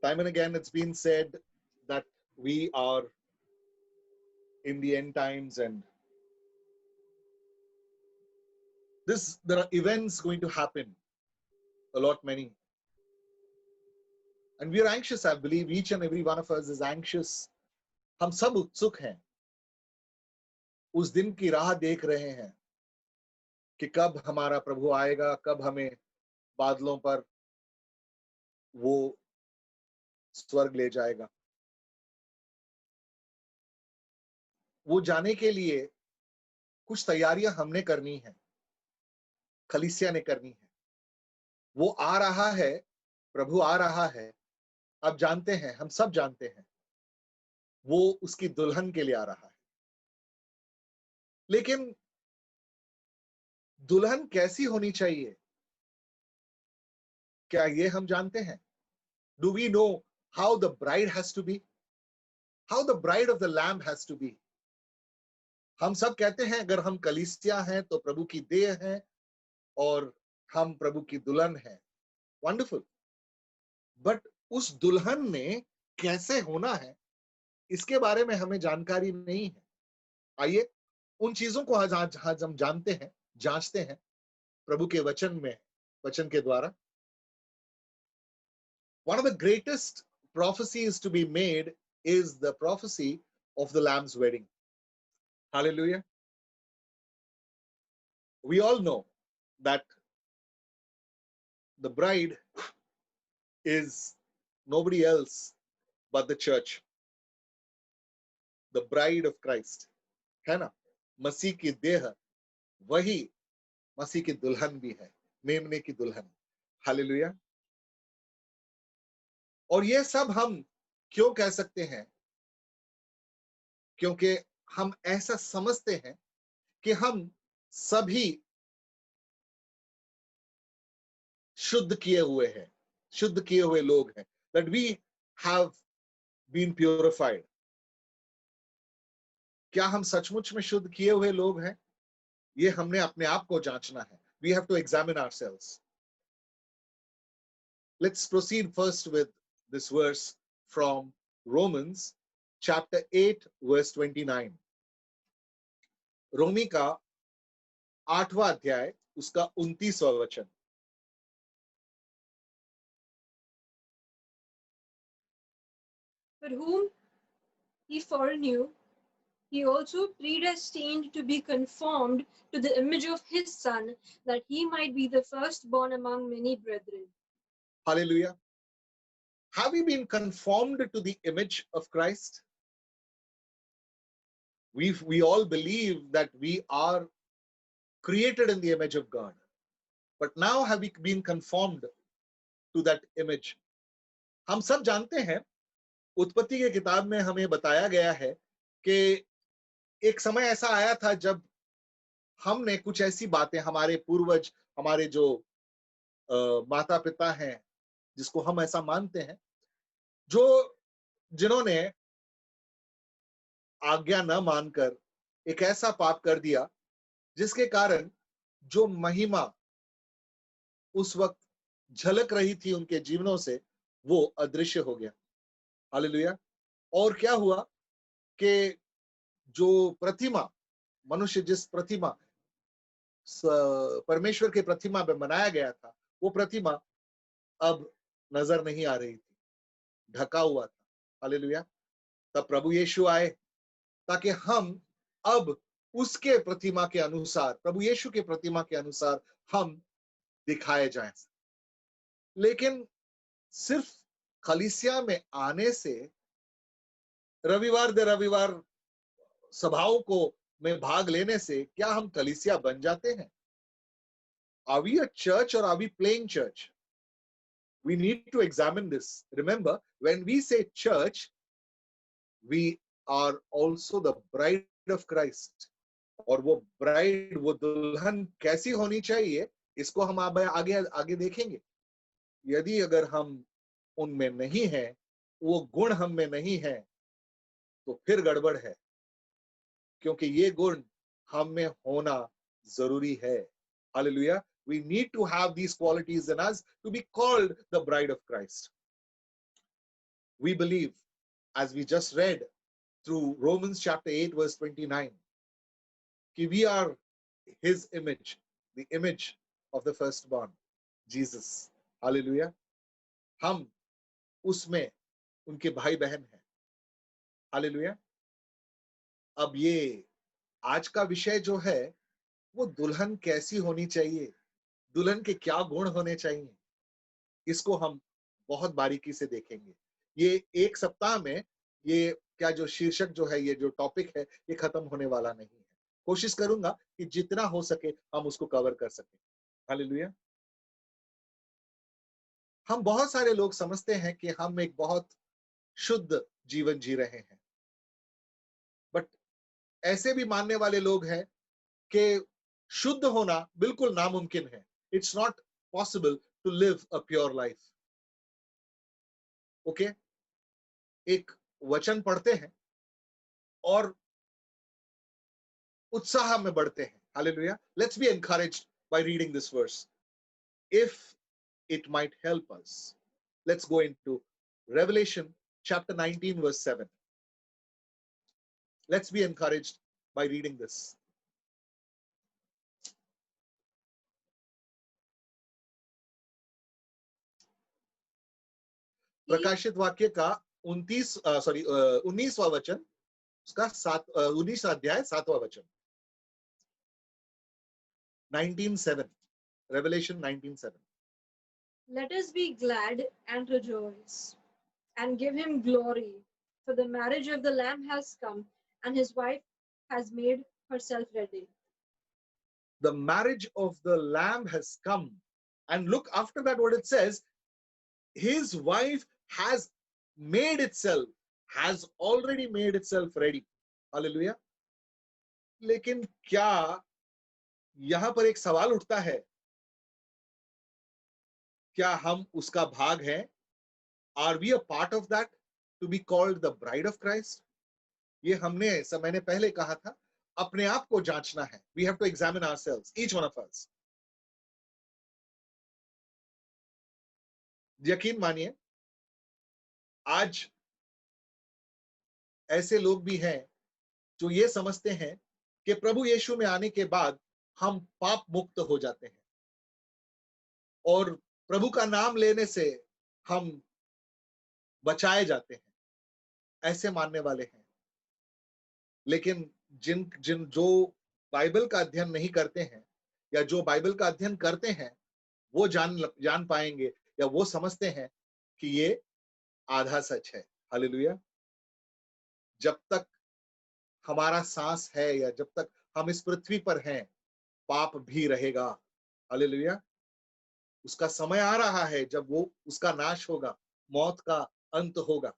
Time and again, it's been said that we are in the end times, and there are events going to happen, a lot many. And we are anxious. I believe each and every one of us is anxious. हम सब उत्सुक हैं, उस दिन की राह देख रहे हैं कि कब हमारा प्रभु आएगा, कब हमें बादलों पर वो स्वर्ग ले जाएगा। वो जाने के लिए कुछ तैयारियां हमने करनी है, कलीसिया ने करनी है। वो आ रहा है, प्रभु आ रहा है। अब जानते हैं, हम सब जानते हैं, वो उसकी दुल्हन के लिए आ रहा है। लेकिन दुल्हन कैसी होनी चाहिए, क्या ये हम जानते हैं? Do we know how the bride has to be? How the bride of the lamb has to be? हम सब कहते हैं अगर हम कलीसिया हैं तो प्रभु की देह हैं और हम प्रभु की दुल्हन हैं। वंडरफुल। बट उस दुल्हन ने कैसे होना है, इसके बारे में हमें जानकारी नहीं है। आइए उन चीजों को आज हम जानते हैं, जांचते हैं प्रभु के वचन में, वचन के द्वारा। One of the greatest prophecies to be made is the prophecy of the Lamb's wedding. Hallelujah. We all know that the bride is nobody else but the church, the bride of Christ. है ना? मसीह की देह वही मसीह की दुल्हन भी है, मेमने की दुल्हन। हालेलुया। और ये सब हम क्यों कह सकते हैं? क्योंकि हम ऐसा समझते हैं कि हम सभी शुद्ध किए हुए हैं, शुद्ध किए हुए लोग हैं, that we have been purified. क्या हम सचमुच में शुद्ध किए हुए लोग हैं? ये हमने अपने आप को जांचना है. We have to examine ourselves. Let's proceed first with this verse from Romans chapter 8 verse 29. रोमी का 8वां अध्याय उसका 29वां वचन. But whom he foreknew, he also predestined to be conformed to the image of his Son, that he might be the firstborn among many brethren. Hallelujah. Have we been conformed to the image of Christ? We all believe that we are created in the image of God. But now have we been conformed to that image? हम सब जानते हैं, उत्पत्ति की किताब में हमें बताया गया है कि एक समय ऐसा आया था जब हमने कुछ ऐसी बातें, हमारे पूर्वज, हमारे जो माता पिता हैं, जिसको हम ऐसा मानते हैं, जिन्होंने आज्ञा न मानकर एक ऐसा पाप कर दिया जिसके कारण जो महिमा उस वक्त झलक रही थी उनके जीवनों से, वो अदृश्य हो गया। हालेलुया। और क्या हुआ कि जो प्रतिमा, मनुष्य जिस प्रतिमा, परमेश्वर के प्रतिमा में बनाया गया था, वो प्रतिमा अब नजर नहीं आ रही थी, ढका हुआ था। हालेलुया। तब प्रभु यीशु आए ताकि हम अब उसके प्रतिमा के अनुसार, प्रभु यीशु के प्रतिमा के अनुसार हम दिखाए जाएं। लेकिन सिर्फ कलीसिया में आने से, रविवार दे रविवार सभाओं को में भाग लेने से क्या हम कलीसिया बन जाते हैं? Are we a church or are we playing church? We need to examine this. Remember, when we say church, we are also the bride of Christ. और वो bride, वो दुल्हन कैसी होनी चाहिए, इसको हम आगे देखेंगे। यदि अगर हम उनमें नहीं हैं, वो गुण हम में नहीं है, तो फिर गड़बड़ है, क्योंकि ये गुण हम में होना जरूरी है। Hallelujah. We need to have these qualities in us to be called the bride of Christ. We believe, as we just read through Romans chapter 8, verse 29, that we are his image, the image of the firstborn, Jesus. Hallelujah. हम उसमें उनके भाई बहन हैं. Hallelujah. अब ये आज का विषय जो है वो दुल्हन कैसी होनी चाहिए, दुल्हन के क्या गुण होने चाहिए, इसको हम बहुत बारीकी से देखेंगे. ये एक सप्ताह में ये क्या जो शीर्षक जो है, ये जो टॉपिक है, ये खत्म होने वाला नहीं है. कोशिश करूंगा कि जितना हो सके हम उसको कवर कर सकें. हालेलुया. हम बहुत सारे लोग समझते हैं कि हम एक बहुत शुद्ध जीवन जी रहे हैं, बट ऐसे भी मानने वाले लोग हैं कि शुद्ध होना बिल्कुल नामुमकिन है. It's not possible to live a pure life. Okay, एक वचन पढ़ते हैं और उत्साह में बढ़ते हैं. Hallelujah. Let's be encouraged by reading this verse if it might help us. Let's go into Revelation chapter 19 verse 7. Let's be encouraged by reading this. प्रकाशित वाक्य का 19वां वचन, उसका 19 अध्याय 7वां वचन. 19:7. Revelation 19:7. Let us be glad and rejoice and give him glory, for the marriage of the Lamb has come, and his wife has made herself ready. The marriage of the Lamb has come. And look after that what it says, his wife has already made itself ready. Hallelujah. लेकिन क्या यहां पर एक सवाल उठता है, क्या हम उसका भाग हैं? Are we a part of that to be called the bride of Christ? ये मैंने पहले कहा था, अपने आप को जांचना है. We have to examine ourselves, each one of us. यकीन मानिए, आज ऐसे लोग भी हैं जो ये समझते हैं कि प्रभु यीशु में आने के बाद हम पाप मुक्त हो जाते हैं और प्रभु का नाम लेने से हम बचाए जाते हैं. ऐसे मानने वाले हैं. लेकिन जो बाइबल का अध्ययन नहीं करते हैं, या जो बाइबल का अध्ययन करते हैं, वो जान पाएंगे या वो समझते हैं कि ये आधा सच है. हालेलुया. जब तक हमारा सांस है या जब तक हम इस पृथ्वी पर हैं, पाप भी रहेगा. हालेलुया. उसका समय आ रहा है जब वो उसका नाश होगा, मौत का अंत होगा,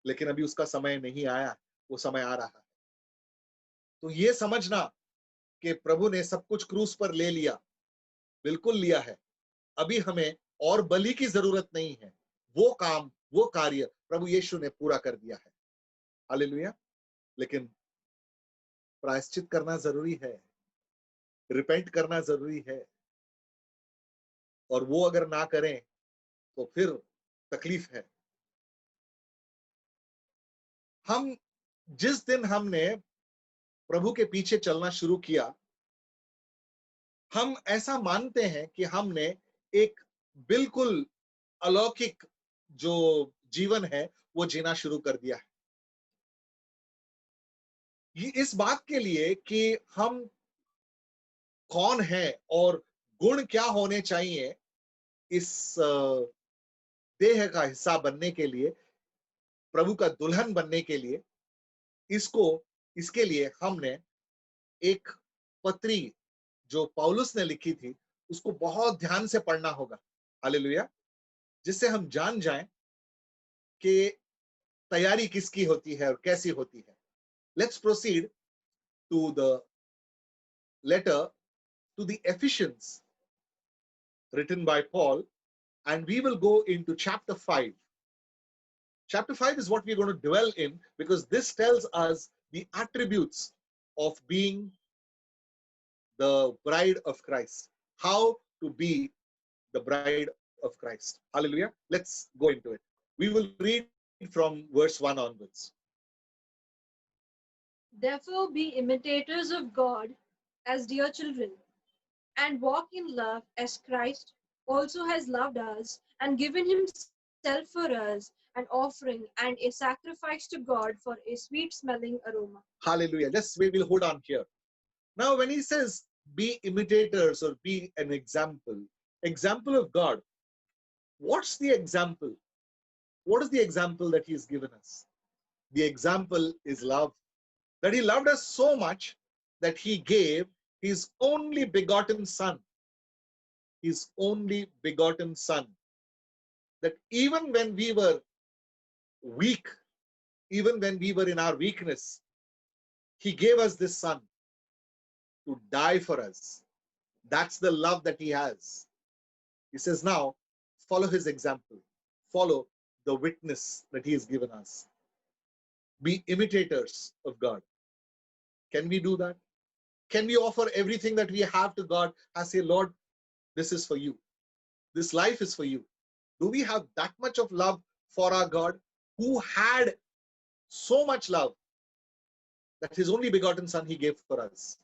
लेकिन अभी उसका समय नहीं आया, वो समय आ रहा है. तो ये समझना कि प्रभु ने सब कुछ क्रूस पर ले लिया, बिल्कुल लिया है. अभी हमें और बलि की जरूरत नहीं है. वो काम, वो कार्य प्रभु यीशु ने पूरा कर दिया है. हालेलुया. लेकिन प्रायश्चित करना जरूरी है, रिपेंट करना जरूरी है, और वो अगर ना करें तो फिर तकलीफ है. हम जिस दिन हमने प्रभु के पीछे चलना शुरू किया, हम ऐसा मानते हैं कि हमने एक बिल्कुल अलौकिक जो जीवन है वो जीना शुरू कर दिया है. ये इस बात के लिए कि हम कौन हैं और गुण क्या होने चाहिए इस देह का हिस्सा बनने के लिए, प्रभु का दुल्हन बनने के लिए, इसके लिए हमने एक पत्री जो पौलुस ने लिखी थी उसको बहुत ध्यान से पढ़ना होगा. हालेलुया. जिससे हम जान जाएं कि तैयारी किसकी होती है और कैसी होती है. Let's proceed to the letter to the Ephesians written by Paul, and we will go into chapter 5. Chapter 5 is what we're going to dwell in, because this tells us the attributes of being the bride of Christ, how to be the bride of Christ. Hallelujah. Let's go into it. We will read from verse 1 onwards. Therefore, be imitators of God as dear children, and walk in love as Christ also has loved us and given himself for us, an offering and a sacrifice to God for a sweet smelling aroma. Hallelujah. We will hold on here. Now, when he says be imitators or be an example of God, what's the example? What is the example that he's given us? The example is love. That he loved us so much that he gave his only begotten son. His only begotten son. That even when we were weak, even when we were in our weakness, he gave us this son to die for us. That's the love that he has. He says, now follow his example, follow the witness that he has given us. Be imitators of God. Can we do that? Can we offer everything that we have to God and say, Lord, this is for you. This life is for you. Do we have that much of love for our God, who had so much love that his only begotten son he gave for us?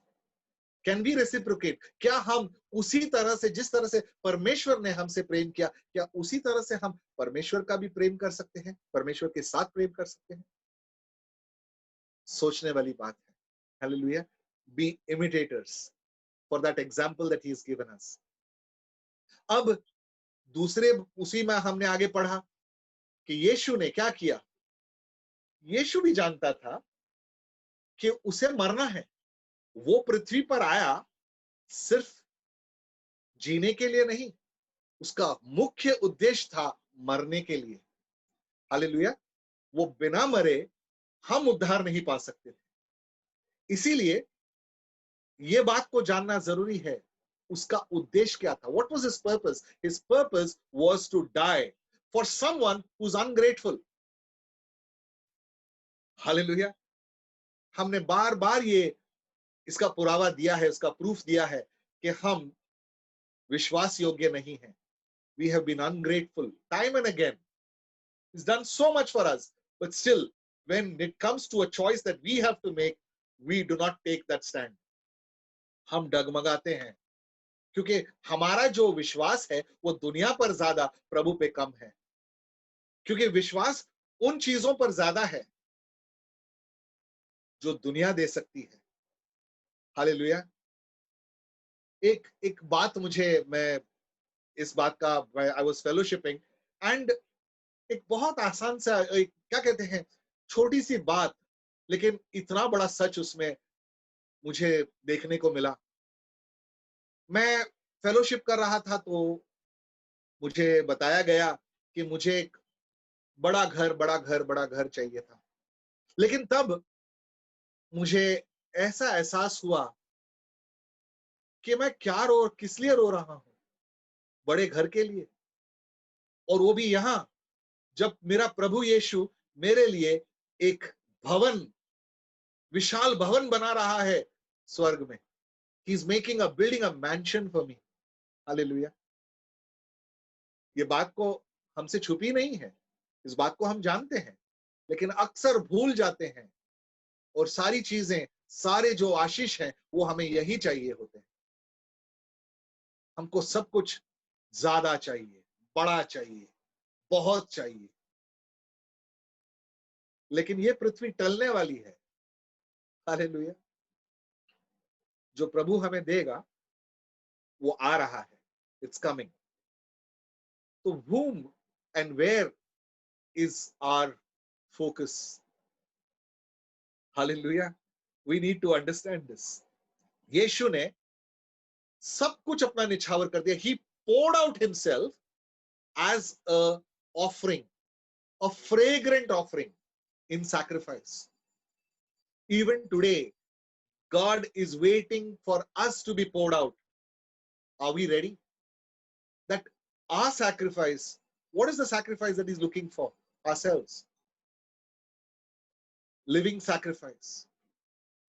Can we reciprocate? क्या हम उसी तरह से, जिस तरह से परमेश्वर ने हमसे प्रेम किया, क्या उसी तरह से हम परमेश्वर का भी प्रेम कर सकते हैं, परमेश्वर के साथ प्रेम कर सकते हैं? सोचने वाली बात है. Hallelujah. Be imitators for that example that he has given us. अब दूसरे उसी में हमने आगे पढ़ा कि यीशु ने क्या किया. यीशु भी जानता था कि उसे मरना है. वो पृथ्वी पर आया सिर्फ जीने के लिए नहीं, उसका मुख्य उद्देश्य था मरने के लिए. हालेलुया. वो बिना मरे हम उद्धार नहीं पा सकते थे. इसीलिए ये बात को जानना जरूरी है, उसका उद्देश्य क्या था. What was his purpose? His purpose was to die for someone who's ungrateful. Hallelujah. हमने बार बार ये इसका पुरावा दिया है, इसका प्रूफ दिया है कि हम विश्वास योग्य नहीं हैं. We have been ungrateful time and again. He's done so much for us, but still, when it comes to a choice that we have to make, we do not take that stand. हम डगमगाते हैं क्योंकि हमारा जो विश्वास है वो दुनिया पर ज्यादा, प्रभु पे कम है. क्योंकि विश्वास उन चीजों पर ज्यादा है जो दुनिया दे सकती है. हालेलुया. एक बात मुझे, मैं इस बात का, आई वाज फेलोशिपिंग एंड एक बहुत आसान सा, क्या कहते हैं, छोटी सी बात, लेकिन इतना बड़ा सच उसमें मुझे देखने को मिला. मैं फेलोशिप कर रहा था तो मुझे बताया गया कि मुझे एक बड़ा घर चाहिए था. लेकिन तब मुझे ऐसा एहसास हुआ कि मैं किस लिए रो रहा हूं. बड़े घर के लिए, और वो भी यहां, जब मेरा प्रभु यीशु मेरे लिए एक भवन, विशाल भवन बना रहा है स्वर्ग में. He is making a building a mansion for me. Hallelujah. ये बात को हमसे छुपी नहीं है, इस बात को हम जानते हैं, लेकिन अक्सर भूल जाते हैं. और सारी चीजें, सारे जो आशीष हैं वो हमें यही चाहिए होते हैं. हमको सब कुछ ज्यादा चाहिए, बड़ा चाहिए, बहुत चाहिए. लेकिन ये पृथ्वी टलने वाली है. हालेलुया. जो प्रभु हमें देगा वो आ रहा है. It's coming. तो whom and where is our focus? Hallelujah. We need to understand this. यीशु ने सब कुछ अपना निछावर कर दिया. He poured out himself as a offering, a fragrant offering in sacrifice. Even today, God is waiting for us to be poured out. Are we ready? That our sacrifice, what is the sacrifice that he's looking for? Ourselves. Living sacrifice.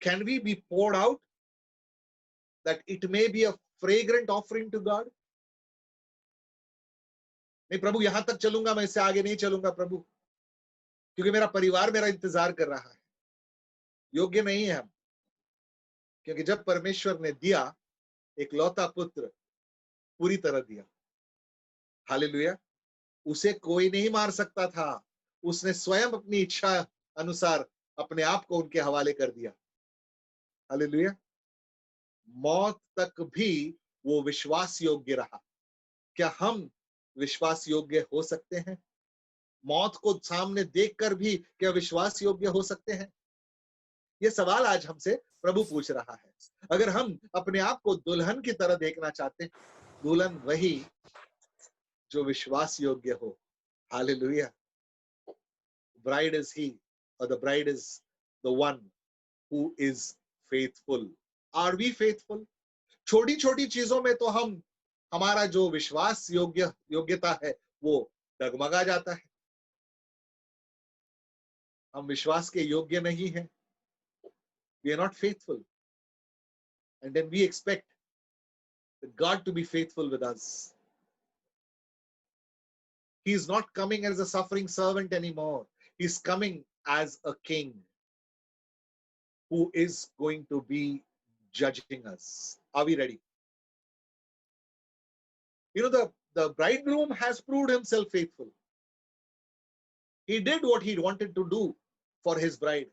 Can we be poured out that it may be a fragrant offering to God? नहीं प्रभु यहां तक चलूंगा, मैं इससे आगे नहीं चलूंगा प्रभु, क्योंकि मेरा परिवार मेरा इंतजार कर रहा है। योग्य नहीं है हम, क्योंकि जब परमेश्वर ने दिया एक लौता पुत्र, पूरी तरह दिया। हालेलुया। उसे कोई नहीं मार सकता था, उसने स्वयं अपनी इच्छा अनुसार अपने आप को उनके हवाले कर दिया। हालेलुया। मौत तक भी वो विश्वास योग्य रहा। क्या हम विश्वास योग्य हो सकते हैं? मौत को सामने देखकर भी क्या विश्वास योग्य हो सकते हैं? ये सवाल आज हमसे प्रभु पूछ रहा है। अगर हम अपने आप को दुल्हन की तरह देखना चाहते हैं, दुल्हन वही जो विश्वास योग्य हो। Hallelujah. Bride is he, or the bride is the one who is faithful. Are we faithful? छोटी छोटी चीजों में तो हम, हमारा जो विश्वास योग्यता है वो डगमगा जाता है। हम विश्वास के योग्य नहीं हैं। We are not faithful, and then we expect God to be faithful with us. He is not coming as a suffering servant anymore. He is coming as a king who is going to be judging us. Are we ready? You know, the bridegroom has proved himself faithful. He did what he wanted to do for his bride.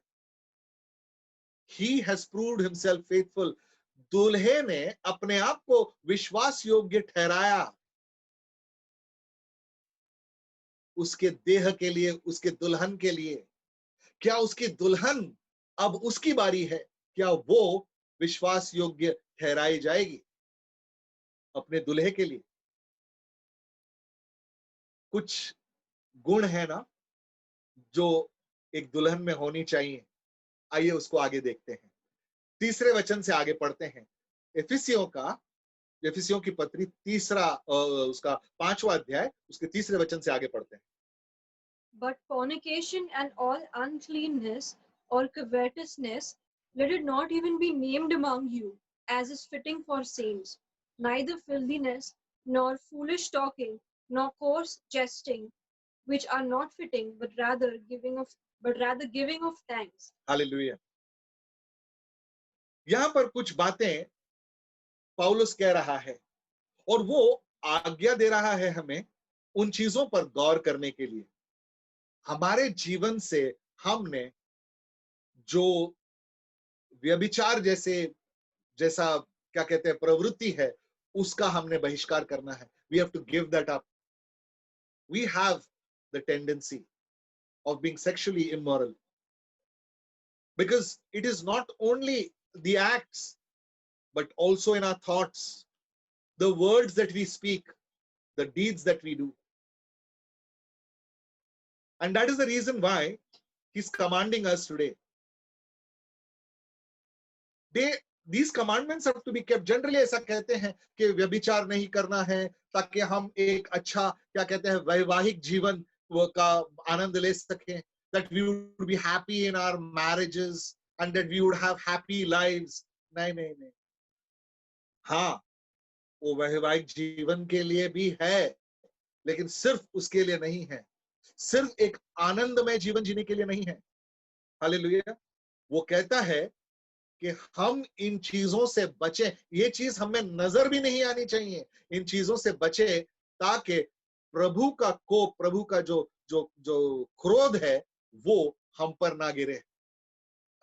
He has proved himself faithful. दूल्हे ने अपने आप को विश्वास योग्य ठहराया उसके देह के लिए, उसके दुल्हन के लिए। क्या उसकी दुल्हन अब उसकी बारी है? क्या वो विश्वास योग्य ठहराई जाएगी अपने दुल्हे के लिए? कुछ गुण है ना जो एक दुल्हन में होनी चाहिए। आइए उसको आगे देखते हैं। तीसरे वचन से आगे पढ़ते हैं। एफिसियों की पत्री तीसरा उसका 5वां अध्याय, उसके तीसरे वचन से आगे पढ़ते हैं। But fornication and all uncleanness or covetousness, let it not even be named among you, as is fitting for saints, neither filthiness, nor foolish talking, nor coarse jesting, which are not fitting, but rather giving of thanks. Hallelujah. यहां पर कुछ बातें पौलुस कह रहा है और वो आज्ञा दे रहा है हमें उन चीजों पर गौर करने के लिए। हमारे जीवन से हमने जो व्यभिचार जैसा क्या कहते हैं प्रवृत्ति है, उसका हमने बहिष्कार करना है। We have to give that up. We have the tendency of being sexually immoral, because it is not only the acts but also in our thoughts, the words that we speak, the deeds that we do. And that is the reason why he's commanding us today. These commandments have to be kept. Generally ऐसा कहते हैं कि व्यभिचार नहीं करना है ताकि हम एक अच्छा क्या कहते हैं वैवाहिक जीवन का आनंद ले सकें, that we would be happy in our marriages and that we would have happy lives. नहीं। हाँ, वो वैवाहिक जीवन के लिए भी है, लेकिन सिर्फ उसके लिए नहीं है, सिर्फ एक आनंदमय जीवन जीने के लिए नहीं है। हालेलुया। वो कहता है कि हम इन चीजों से बचें। ये चीज हमें नजर भी नहीं आनी चाहिए। इन चीजों से बचें ताकि प्रभु का कोप, प्रभु का जो क्रोध है वो हम पर ना गिरे।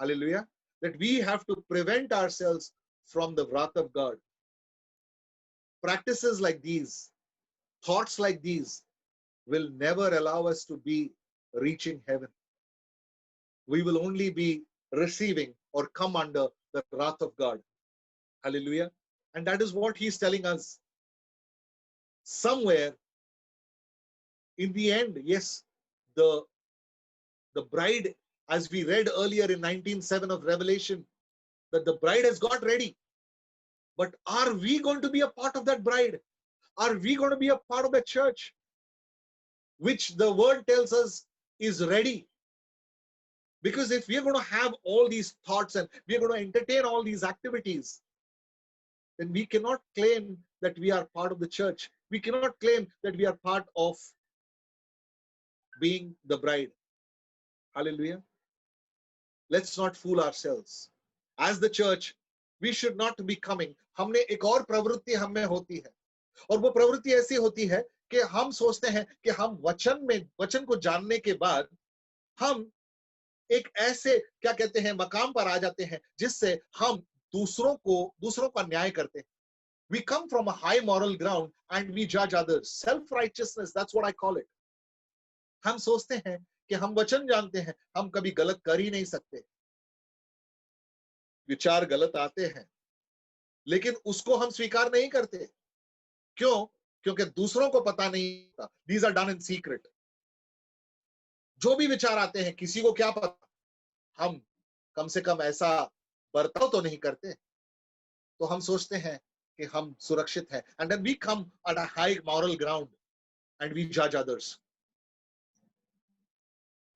Hallelujah. That we have to prevent ourselves from the wrath of God. Practices like these, thoughts like these will never allow us to be reaching heaven. We will only be receiving or come under the wrath of God. Hallelujah. And that is what he's telling us. Somewhere in the end, yes, the bride, as we read earlier in 19:7 of Revelation, that the bride has got ready. But are we going to be a part of that bride? Are we going to be a part of the church, which the word tells us is ready? Because if we are going to have all these thoughts and we are going to entertain all these activities, then we cannot claim that we are part of the church. We cannot claim that we are part of being the bride. Hallelujah. Let's not fool ourselves. As the church, we should not be coming. हमने एक और प्रवृत्ति हमें होती है, और वो प्रवृत्ति ऐसी होती है कि हम सोचते हैं कि हम वचन को जानने के बाद हम एक ऐसे क्या कहते हैं मकाम पर आ जाते हैं जिससे हम दूसरों का न्याय करते हैं. We come from a high moral ground and we judge others. Self-righteousness, that's what I call it. हम सोचते हैं कि हम वचन जानते हैं, हम कभी गलत कर ही नहीं सकते. विचार गलत आते हैं, लेकिन उसको हम स्वीकार नहीं करते. क्यों? क्योंकि दूसरों को पता नहीं होता. These are done in secret. जो भी विचार आते हैं, किसी को क्या पता, हम कम से कम ऐसा बर्ताव तो नहीं करते. तो हम सोचते हैं कि हम सुरक्षित हैं. And then we come at a high moral ground and we judge others.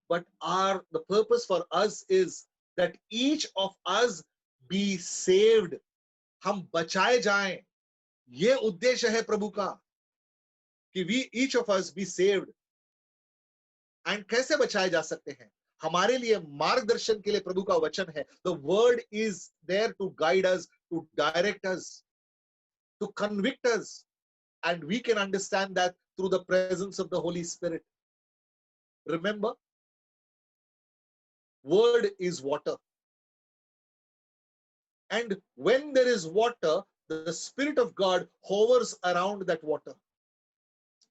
But the purpose for us is that each of us be saved. हम बचाए जाएं. ये उद्देश्य है प्रभु का कि each of us be saved. And कैसे बचाए जा सकते हैं? हमारे लिए मार्गदर्शन के लिए प्रभु का वचन है. The word is there to guide us, to direct us, to convict us, and we can understand that through the presence of the Holy Spirit. Remember, word is water. And when there is water, the Spirit of God hovers around that water.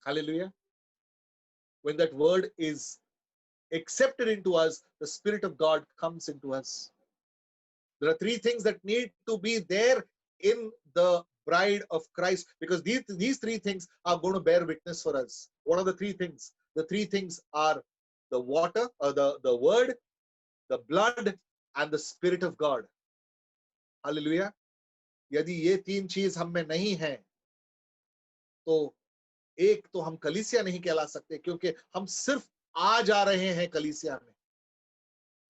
Hallelujah. When that word is accepted into us, the Spirit of God comes into us. There are three things that need to be there in the bride of Christ, because these three things are going to bear witness for us. What are the three things? The three things are the water, or the word, the blood, and the Spirit of God. Hallelujah. यदि ये तीन चीज हम में नहीं है, तो एक तो हम कलीसिया नहीं कहला सकते, क्योंकि हम सिर्फ आ जा रहे हैं कलीसिया में.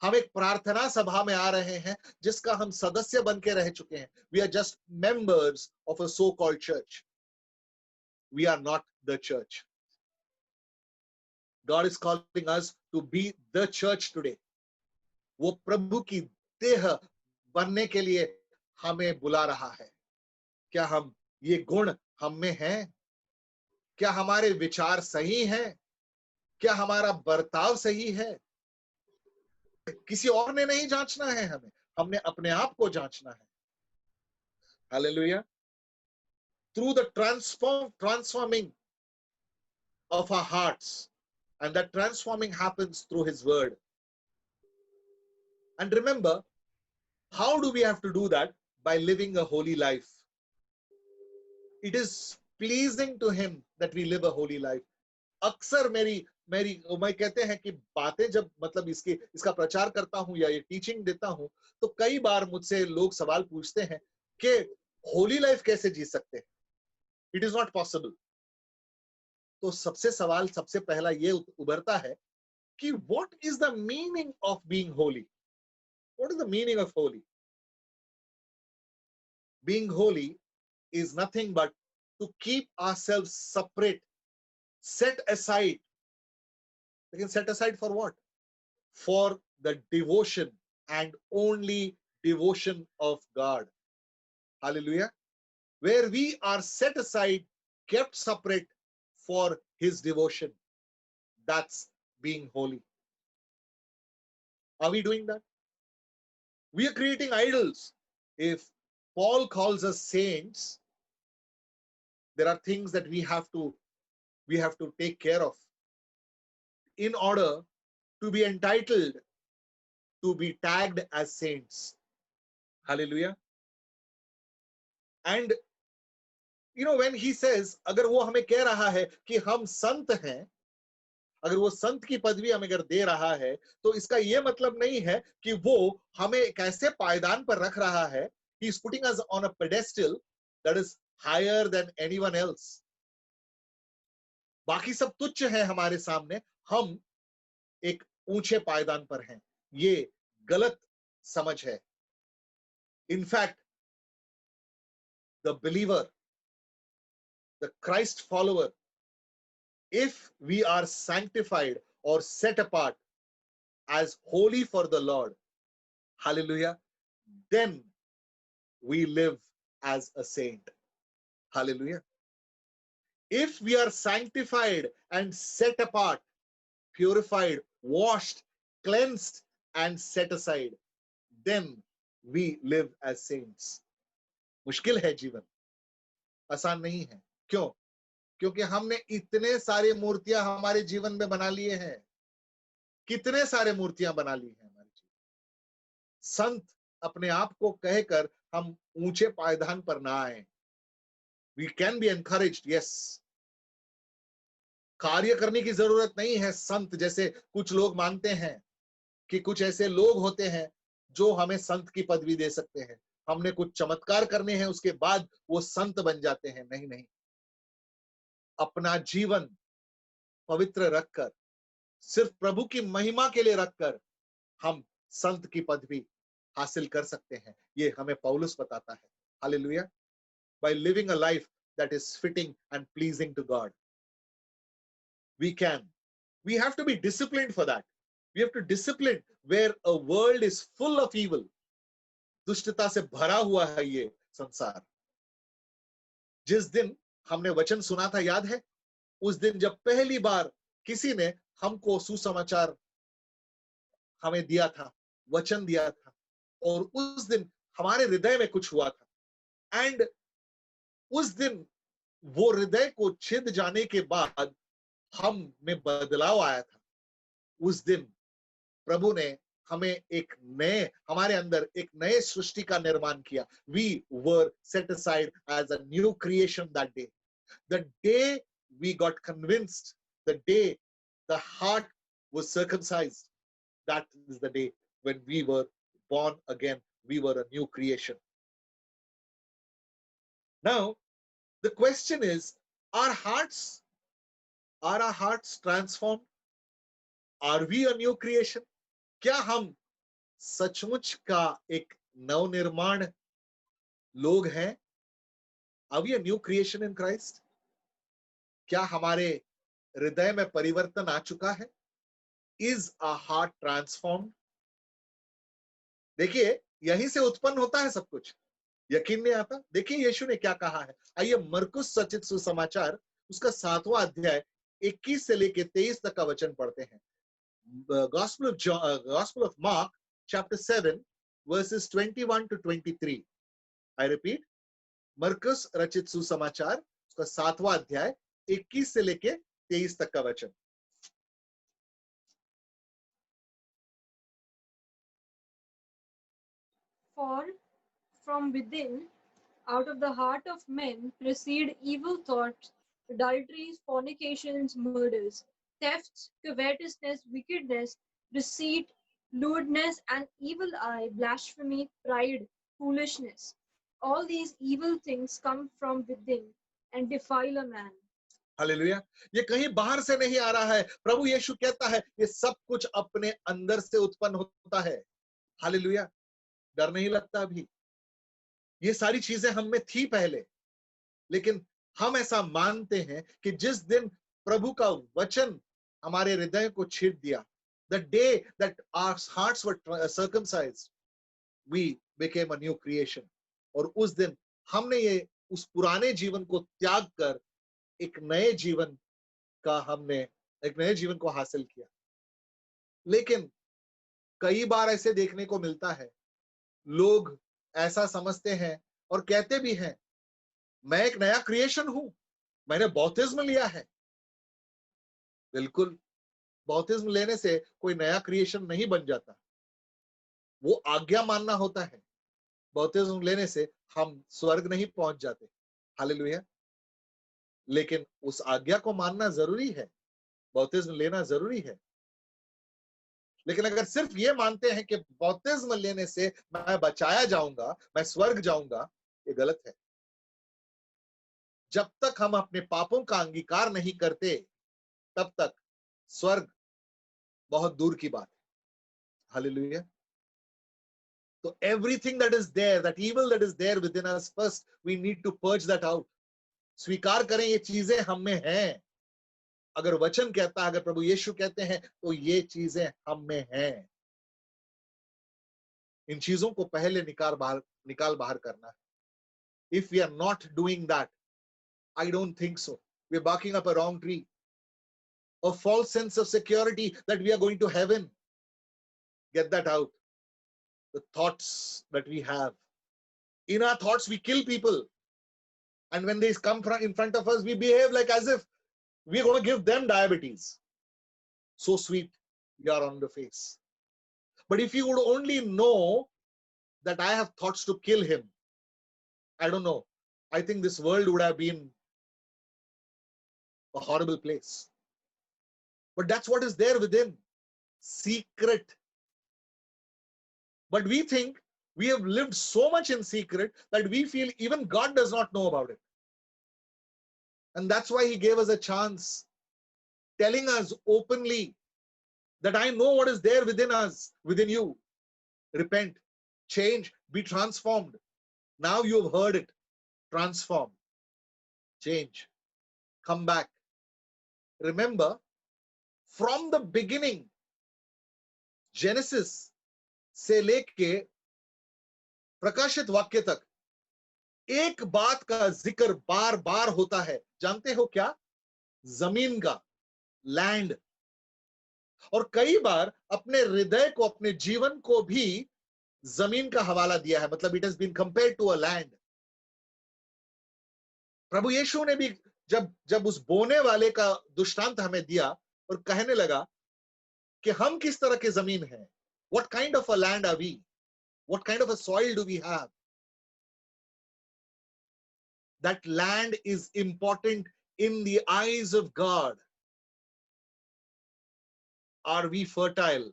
हम एक प्रार्थना सभा में आ रहे हैं जिसका हम सदस्य बन के रह चुके हैं. We are just members of a so-called church. We are not the church. God is calling us to be the church today. वो प्रभु की देह बनने के लिए हमें बुला रहा है. क्या हम ये गुण हम में हैं? क्या हमारे विचार सही हैं? क्या हमारा बर्ताव सही है? किसी और ने नहीं जांचना है हमने अपने आप को जांचना है. Hallelujah. Through the transforming of our hearts, and that transforming happens through His word. And remember, how do we have to do that? By living a holy life. It is pleasing to Him that we live a holy life. अक्सर मैं कहते हैं कि बातें जब मतलब इसका प्रचार करता हूं या ये टीचिंग देता हूं, तो कई बार मुझसे लोग सवाल पूछते हैं कि होली लाइफ कैसे जी सकते हैं. It is not possible. तो सबसे पहला ये उभरता है कि what is the meaning of being Holi. What is the meaning of Holi? Being Holi is nothing but to keep ourselves separate, set aside. They can set aside for what? For the devotion and only devotion of God. Hallelujah. Where we are set aside, kept separate for His devotion. That's being holy. Are we doing that? We are creating idols. If Paul calls us saints, there are things that we have to take care of in order to be entitled to be tagged as saints. Hallelujah. And when he says, अगर वो हमें कह रहा है कि हम संत हैं, अगर वो संत की पदवी हमें अगर दे रहा है, तो इसका ये मतलब नहीं है कि वो हमें एक ऐसे पायदान पर रख रहा है. He is putting us on a pedestal that is higher than anyone else. बाकी सब तुच्छ है हमारे सामने, हम एक ऊंचे पायदान पर हैं. ये गलत समझ है. In fact, the believer, the Christ follower, if we are sanctified or set apart as holy for the Lord, hallelujah, then we live as a saint. Hallelujah. If we are sanctified and set apart, purified, washed, cleansed, and set aside, then we live as saints. मुश्किल है जीवन, आसान नहीं है. क्यों? क्योंकि हमने इतने सारे मूर्तियां हमारे जीवन में बना लिए हैं. कितने सारे मूर्तियां बना ली हैं हमारे जीवन. संत अपने आप को कहकर हम ऊंचे पायदान पर ना आए. We can be encouraged, yes. कार्य करने की जरूरत नहीं है संत जैसे कुछ लोग मानते हैं कि कुछ ऐसे लोग होते हैं जो हमें संत की पदवी दे सकते हैं. हमने कुछ चमत्कार करने हैं उसके बाद वो संत बन जाते हैं. नहीं नहीं, अपना जीवन पवित्र रखकर, सिर्फ प्रभु की महिमा के लिए रखकर हम संत की पदवी हासिल कर सकते हैं. ये हमें पौलुस बताता है. Hallelujah. By living a life that is fitting and pleasing to God, we can. We have to be disciplined for that. We have to discipline where a world is full of evil. दुष्टता से भरा हुआ है ये संसार. जिस दिन हमने वचन सुना था याद है? उस दिन जब पहली बार किसी ने हमको सुसमाचार हमें दिया था, वचन दिया था, और उस दिन हमारे हृदय में कुछ हुआ था. एंड उस दिन वो हृदय को छिद जाने के बाद हम में बदलाव आया था. उस दिन प्रभु ने हमें एक नए, हमारे अंदर एक नए सृष्टि का निर्माण किया. We were set aside as a new creation that day. The day we got convinced, the day the heart was circumcised, that is the day when we were born again. We were a new creation. Now, the question is, are our hearts transformed? Are we a new creation? क्या हम सचमुच का एक नवनिर्माण लोग हैं? Are we a new creation in Christ? क्या हमारे हृदय में परिवर्तन आ चुका है? Is our heart transformed? देखिए, यहीं से उत्पन्न होता है सब कुछ. यकीन नहीं आता? देखिए यीशु ने क्या कहा है. आइए मरकुस रचित सुसमाचार उसका 7वां अध्याय 21 से लेके 23 तक का वचन पढ़ते हैं. Gospel of Mark, chapter 7, verses 21 to 23. I repeat, मरकुस रचित सुसमाचार उसका 7वां अध्याय 21 से लेके 23 तक का वचन. For from within, out of the heart of men, proceed evil thoughts, adulteries, fornications, murders, thefts, covetousness, wickedness, deceit, lewdness, an evil eye, blasphemy, pride, foolishness. All these evil things come from within and defile a man. Hallelujah. ये कहीं बाहर से नहीं आ रहा है. प्रभु यीशु कहता है ये सब कुछ अपने अंदर से उत्पन्न होता है. हालेलुया. डर नहीं लगता अभी? ये सारी चीजें हम में थी पहले, लेकिन हम ऐसा मानते हैं कि जिस दिन प्रभु का वचन हमारे हृदय को छीट दिया, the day that our hearts were circumcised, we became a new creation. और उस दिन हमने ये उस पुराने जीवन को त्याग कर एक नए जीवन को हासिल किया. लेकिन कई बार ऐसे देखने को मिलता है, लोग ऐसा समझते हैं और कहते भी हैं, मैं एक नया क्रिएशन हूं, मैंने बपतिस्म लिया है. बिल्कुल, बपतिस्म लेने से कोई नया क्रिएशन नहीं बन जाता. वो आज्ञा मानना होता है. बपतिस्म लेने से हम स्वर्ग नहीं पहुंच जाते. हालेलुया. लेकिन उस आज्ञा को मानना जरूरी है, बपतिस्म लेना जरूरी है. लेकिन अगर सिर्फ ये मानते हैं कि बपतिस्म लेने से मैं बचाया जाऊंगा, मैं स्वर्ग जाऊंगा, ये गलत है. जब तक हम अपने पापों का अंगीकार नहीं करते, तब तक स्वर्ग बहुत दूर की बात है. Hallelujah. So everything that is there, that evil that is there within us, first we need to purge that out. स्वीकार करें ये चीजें हम में हैं. अगर वचन कहता है, अगर प्रभु यीशु कहते हैं, तो ये चीजें हम में हैं। इन चीजों को पहले निकाल बाहर करना है। If we are not doing that, I don't think so. We are barking up a wrong tree. A false sense of security that we are going to heaven. Get that out. The thoughts that we have. In our thoughts, we kill people. And when they come in front of us, we behave like as if we are going to give them diabetes. So sweet, you are on the face. But if you would only know that I have thoughts to kill him, I don't know. I think this world would have been a horrible place. But that's what is there within. Secret. But we think we have lived so much in secret that we feel even God does not know about it. And that's why he gave us a chance, telling us openly that I know what is there within us, within you. Repent, change, be transformed. Now you have heard it. Transform, change, come back. Remember, from the beginning, Genesis से लेके प्रकाशित वाक्य तक एक बात का जिक्र बार बार होता है। जानते हो क्या? जमीन का, लैंड। और कई बार अपने हृदय को, अपने जीवन को भी जमीन का हवाला दिया है। मतलब it has been compared to a land. प्रभु यीशु ने भी जब उस बोने वाले का दृष्टांत हमें दिया और कहने लगा कि हम किस तरह के जमीन हैं, what kind of a land are we, what kind of a soil do we have, that land is important in the eyes of God. Are we fertile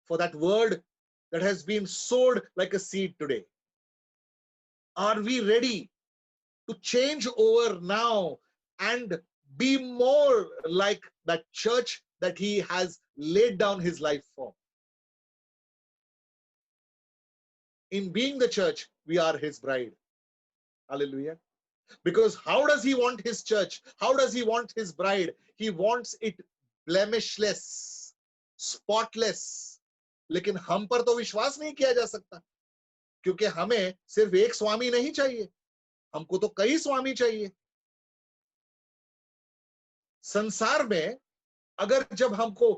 for that word that has been sowed like a seed today? Are we ready to change over now and be more like that church that he has laid down his life for? In being the church, we are his bride. Hallelujah. Because how does he want his church? How does he want his bride? He wants it blemishless, spotless. लेकिन हम पर तो विश्वास नहीं किया जा सकता, क्योंकि हमें सिर्फ एक स्वामी नहीं चाहिए, हमको तो कई स्वामी चाहिए। संसार में अगर जब हमको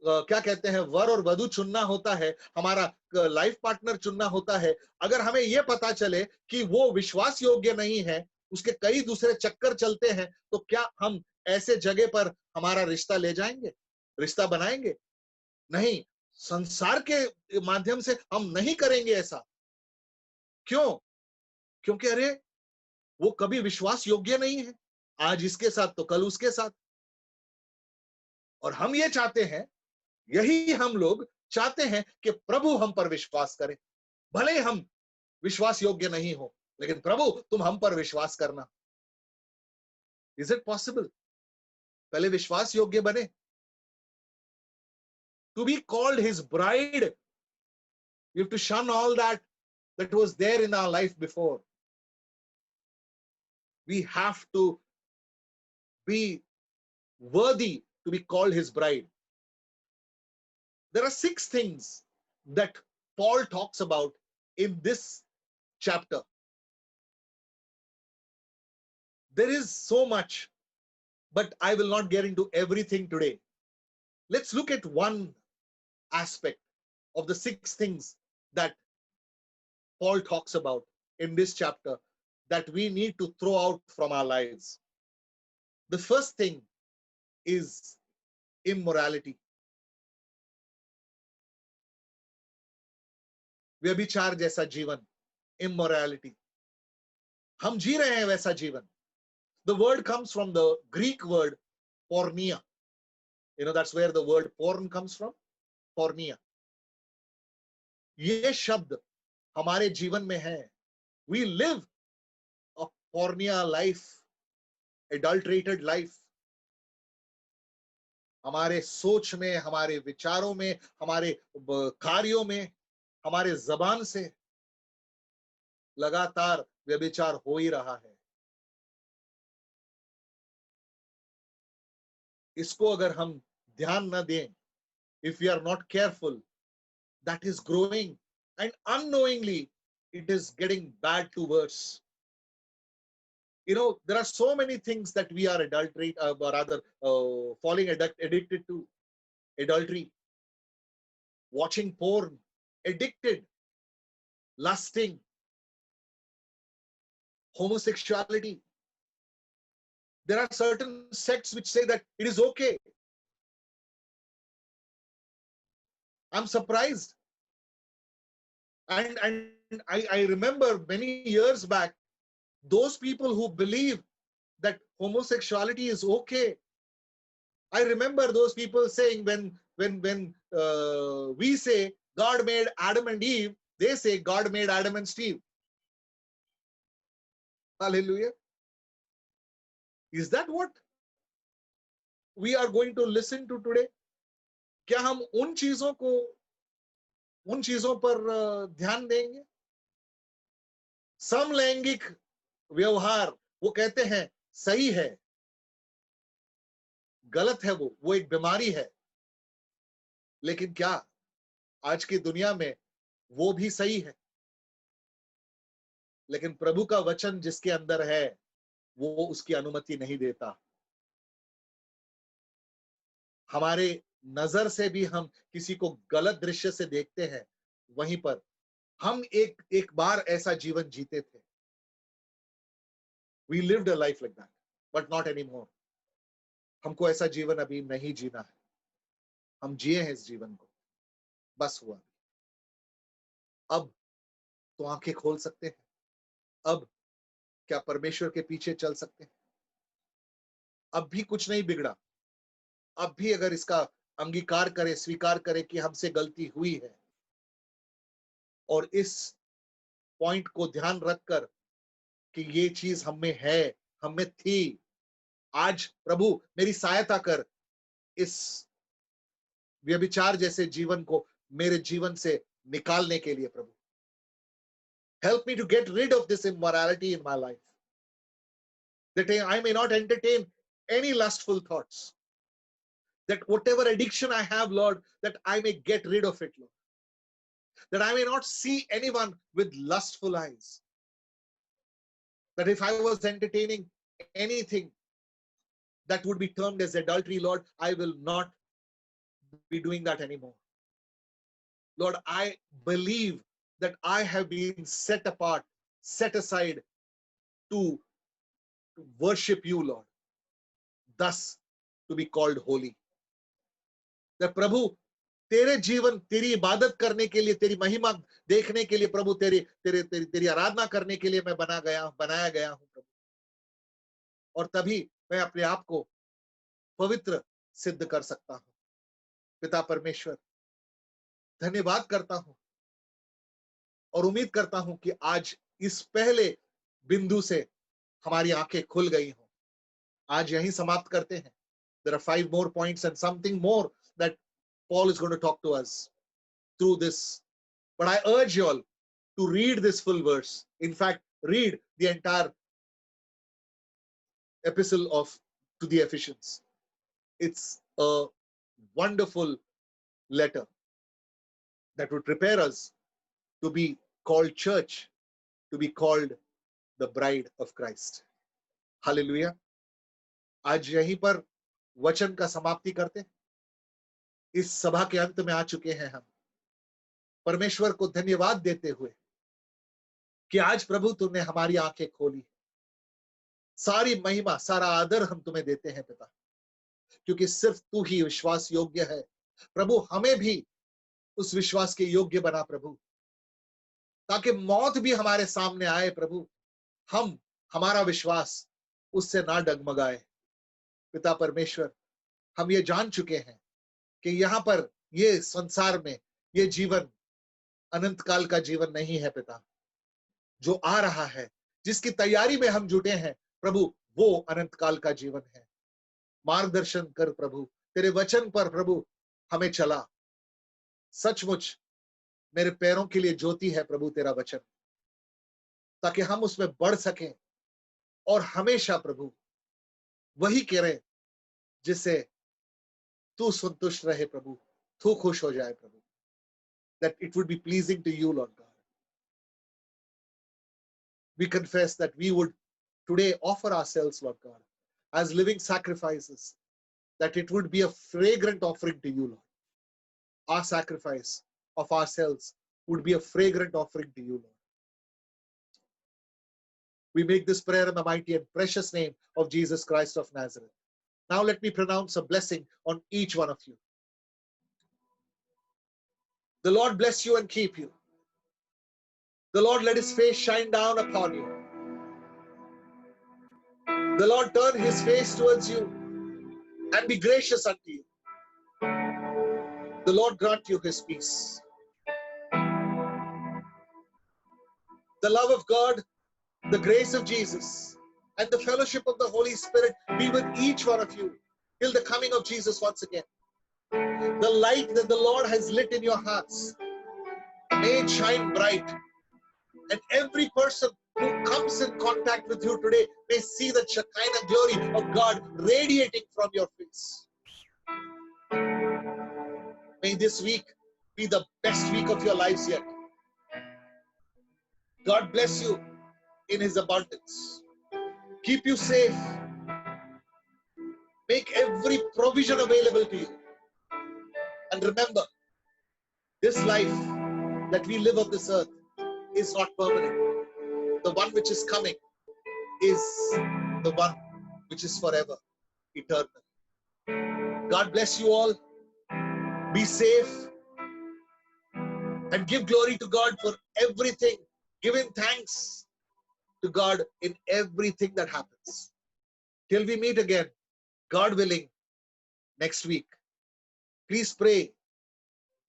क्या कहते हैं, वर और वधू चुनना होता है, हमारा लाइफ पार्टनर चुनना होता है, अगर हमें यह पता चले कि वो विश्वास योग्य नहीं है, उसके कई दूसरे चक्कर चलते हैं, तो क्या हम ऐसे जगह पर हमारा रिश्ता ले जाएंगे, रिश्ता बनाएंगे? नहीं, संसार के माध्यम से हम नहीं करेंगे ऐसा। क्यों? क्योंकि अरे वो कभी विश्वास योग्य नहीं है, आज इसके साथ तो कल उसके साथ। और हम ये चाहते हैं, यही हम लोग चाहते हैं कि प्रभु हम पर विश्वास करें। भले हम विश्वास योग्य नहीं हो, लेकिन प्रभु तुम हम पर विश्वास करना। Is it possible? पहले विश्वास योग्य बने। To be called his bride, you have to shun all that was there in our life before. We have to be worthy to be called his bride. There are 6 things that Paul talks about in this chapter. There is so much, but I will not get into everything today. Let's look at one aspect of the 6 things that Paul talks about in this chapter that we need to throw out from our lives. The first thing is immorality. व्यभिचार जैसा जीवन, immorality. हम जी रहे हैं वैसा जीवन. The word comes from the Greek word porneia. You know, that's where the word porn comes from. Porneia. ये शब्द हमारे जीवन में है. We live a porneia life, adulterated life. हमारे सोच में, हमारे विचारों में, हमारे कार्यों में, हमारे जबान से लगातार व्यभिचार हो ही रहा है. इसको अगर हम ध्यान न दें, if we are not careful, that is growing, and unknowingly it is getting bad to worse. You know, there are so many things that we are or rather falling addicted to. Adultery, watching porn, addicted, lusting, homosexuality. There are certain sects which say that it is okay. I'm surprised. And I remember many years back, those people who believe that homosexuality is okay. I remember those people saying when we say God made Adam and Eve, they say God made Adam and Steve. Hallelujah. Is that what we are going to listen to today? क्या हम उन चीजों पर ध्यान देंगे? समलैंगिक व्यवहार, वो कहते हैं सही है, गलत है, वो एक बीमारी है। लेकिन क्या आज की दुनिया में वो भी सही है? लेकिन प्रभु का वचन जिसके अंदर है, वो उसकी अनुमति नहीं देता। हमारे नजर से भी हम किसी को गलत दृश्य से देखते हैं, वहीं पर हम एक बार ऐसा जीवन जीते थे। We lived a life like that, but not anymore. हमको ऐसा जीवन अभी नहीं जीना है। हम जिए हैं इस जीवन को, बस हुआ। अब तो आंखें खोल सकते हैं। अब क्या परमेश्वर के पीछे चल सकते हैं? अब भी कुछ नहीं बिगड़ा। अब भी अगर इसका अंगीकार करें, स्वीकार करें कि हमसे गलती हुई है, और इस पॉइंट को ध्यान रखकर कि ये चीज हम में है, हम में थी, आज प्रभु मेरी सहायता कर इस व्यभिचार जैसे जीवन को मेरे जीवन से निकालने के लिए। प्रभु, help me to get rid of this immorality in my life, that I may not entertain any lustful thoughts, that whatever addiction I have, Lord, that I may get rid of it, Lord, that I may not see anyone with lustful eyes, that if I was entertaining anything that would be termed as adultery, Lord, I will not be doing that anymore. Lord, I believe that I have been set apart, set aside to worship you, Lord, thus to be called holy. That प्रभु तेरे जीवन, तेरी इबादत करने के लिए, तेरी महिमा देखने के लिए, प्रभु तेरी आराधना करने के लिए मैं बनाया गया हूं प्रभु। और तभी मैं अपने आप को पवित्र सिद्ध कर सकता हूं। पिता परमेश्वर, धन्यवाद करता हूं और उम्मीद करता हूं कि आज इस पहले बिंदु से हमारी आंखें खुल गई हों। आज यहीं समाप्त करते हैं। There are 5 more points and something more that Paul is going to talk to us through this. But I urge you all to read this full verse. In fact, read the entire epistle to the Ephesians. It's a wonderful letter that would prepare us to be called church, to be called the bride of Christ. Hallelujah. आज यहीं पर वचन का समाप्ति करते हैं। इस सभा के अंत में आ चुके हैं हम, परमेश्वर को धन्यवाद देते हुए कि आज प्रभु तुमने हमारी आंखें खोली। सारी महिमा, सारा आदर हम तुम्हें देते हैं पिता, क्योंकि सिर्फ तू ही विश्वास योग्य है। प्रभु, हमें भी उस विश्वास के योग्य बना प्रभु, ताकि मौत भी हमारे सामने आए प्रभु, हमारा विश्वास उससे ना डगमगाए। पिता परमेश्वर, हम ये जान चुके हैं कि यहाँ पर ये संसार में ये जीवन अनंत काल का जीवन नहीं है पिता। जो आ रहा है, जिसकी तैयारी में हम जुटे हैं प्रभु, वो अनंत काल का जीवन है। मार्गदर्शन कर प्रभु, तेरे वचन पर प्रभु हमें चला। सचमुच मेरे पैरों के लिए ज्योति है प्रभु तेरा वचन, ताकि हम उसमें बढ़ सकें और हमेशा प्रभु वही करें जिससे तू संतुष्ट रहे प्रभु, तू खुश हो जाए प्रभु, that it would be pleasing to you, Lord God. We confess that we would today offer ourselves, Lord God, as living sacrifices, that it would be a fragrant offering to you, Lord. Our sacrifice of ourselves would be a fragrant offering to you, Lord. We make this prayer in the mighty and precious name of Jesus Christ of Nazareth. Now let me pronounce a blessing on each one of you. The Lord bless you and keep you. The Lord let his face shine down upon you. The Lord turn his face towards you and be gracious unto you. The Lord grant you his peace. The love of God, the grace of Jesus, and the fellowship of the Holy Spirit be with each one of you till the coming of Jesus once again. The light that the Lord has lit in your hearts, may it shine bright. And every person who comes in contact with you today may see the Shekinah glory of God radiating from your face. May this week be the best week of your lives yet. God bless you in his abundance. Keep you safe. Make every provision available to you. And remember, this life that we live on this earth is not permanent. The one which is coming is the one which is forever, eternal. God bless you all. Be safe and give glory to God for everything. Giving thanks to God in everything that happens. Till we meet again, God willing, next week. Please pray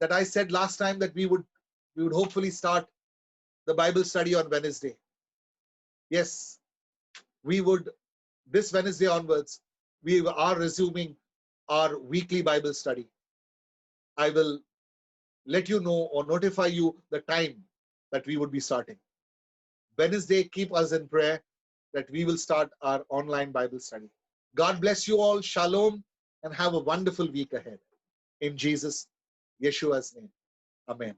that I said last time that we would hopefully start the Bible study on Wednesday. Yes, we would, this Wednesday onwards, we are resuming our weekly Bible study. I will let you know or notify you the time that we would be starting. Wednesday, keep us in prayer that we will start our online Bible study. God bless you all. Shalom, and have a wonderful week ahead. In Jesus, Yeshua's name. Amen.